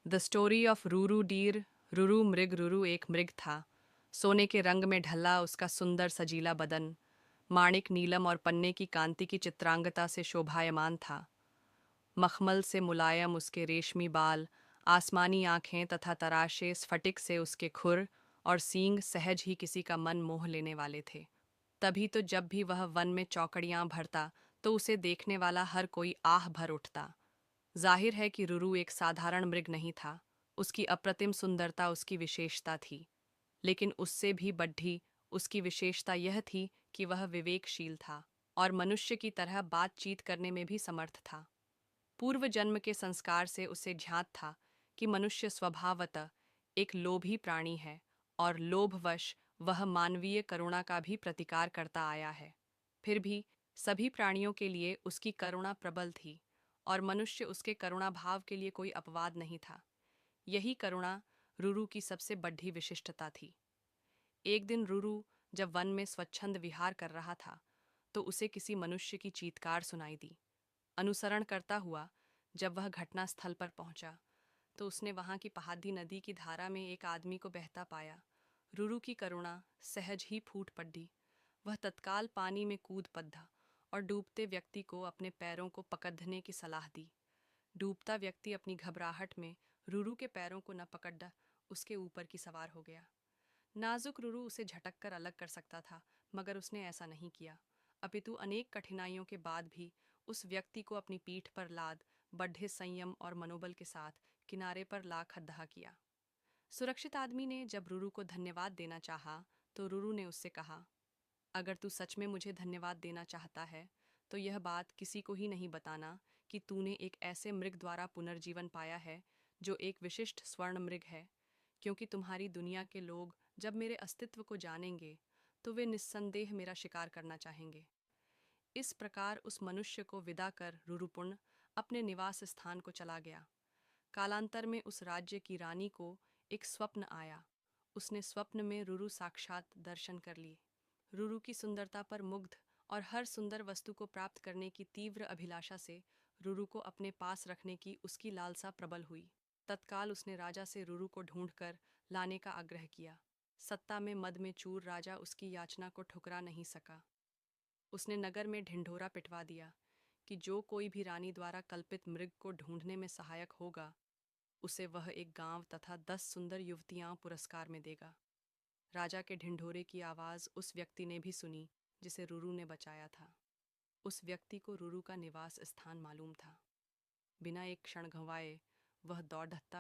The story of Ruru deer. Ruru मृग। रूरू एक मृग था। सोने के रंग में ढला उसका सुंदर सजीला बदन माणिक नीलम और पन्ने की कांति की चित्रांगता से शोभायमान था। मखमल से मुलायम उसके रेशमी बाल, आसमानी आंखें तथा तराशे स्फटिक से उसके खुर और सींग सहज ही किसी का मन मोह लेने वाले थे। तभी तो जब भी वह वन में चौकड़ियां भरता तो उसे देखने वाला हर कोई आह भर उठता। जाहिर है कि रुरु एक साधारण मृग नहीं था। उसकी अप्रतिम सुंदरता उसकी विशेषता थी, लेकिन उससे भी बढ़ी उसकी विशेषता यह थी कि वह विवेकशील था और मनुष्य की तरह बातचीत करने में भी समर्थ था। पूर्व जन्म के संस्कार से उसे ज्ञात था कि मनुष्य स्वभावतः एक लोभी प्राणी है और लोभवश वह मानवीय करुणा का भी प्रतिकार करता आया है। फिर भी सभी प्राणियों के लिए उसकी करुणा प्रबल थी और मनुष्य उसके करुणा भाव के लिए कोई अपवाद नहीं था। यही करुणा रुरु की सबसे बड़ी विशिष्टता थी। एक दिन रुरु जब वन में स्वच्छंद विहार कर रहा था तो उसे किसी मनुष्य की चीत्कार सुनाई दी। अनुसरण करता हुआ जब वह घटना स्थल पर पहुंचा तो उसने वहां की पहाड़ी नदी की धारा में एक आदमी को बहता पाया। रुरु की करुणा सहज ही फूट पड़ी। वह तत्काल पानी में कूद पड़ा और डूबते व्यक्ति को अपने पैरों को पकड़ने की सलाह दी। डूबता व्यक्ति अपनी घबराहट में रुरु के पैरों को न पकड़ उसके ऊपर की सवार हो गया। नाजुक रुरु उसे झटक कर अलग कर सकता था, मगर उसने ऐसा नहीं किया, अपितु अनेक कठिनाइयों के बाद भी उस व्यक्ति को अपनी पीठ पर लाद बढ़े संयम और मनोबल के साथ किनारे पर ला खद्दा किया। सुरक्षित आदमी ने जब रुरु को धन्यवाद देना चाहा तो रुरु ने उससे कहा, अगर तू सच में मुझे धन्यवाद देना चाहता है तो यह बात किसी को ही नहीं बताना कि तूने एक ऐसे मृग द्वारा पुनर्जीवन पाया है जो एक विशिष्ट स्वर्ण मृग है, क्योंकि तुम्हारी दुनिया के लोग जब मेरे अस्तित्व को जानेंगे तो वे निस्संदेह मेरा शिकार करना चाहेंगे। इस प्रकार उस मनुष्य को विदा कर रुरुपुण अपने निवास स्थान को चला गया। कालांतर में उस राज्य की रानी को एक स्वप्न आया। उसने स्वप्न में रुरु साक्षात दर्शन कर लिए। रुरु की सुंदरता पर मुग्ध और हर सुंदर वस्तु को प्राप्त करने की तीव्र अभिलाषा से रुरु को अपने पास रखने की उसकी लालसा प्रबल हुई। तत्काल उसने राजा से रुरु को ढूंढकर लाने का आग्रह किया। सत्ता में मद में चूर राजा उसकी याचना को ठुकरा नहीं सका। उसने नगर में ढिंढोरा पिटवा दिया कि जो कोई भी रानी द्वारा कल्पित मृग को ढूंढने में सहायक होगा उसे वह एक गांव तथा 10 सुंदर युवतियां पुरस्कार में देगा। राजा के ढिंढोरे की आवाज उस व्यक्ति ने भी सुनी जिसे रुरु ने बचाया था। उस व्यक्ति को रुरु का निवास स्थान मालूम था। बिना एक क्षण गंवाए वह दौड़ता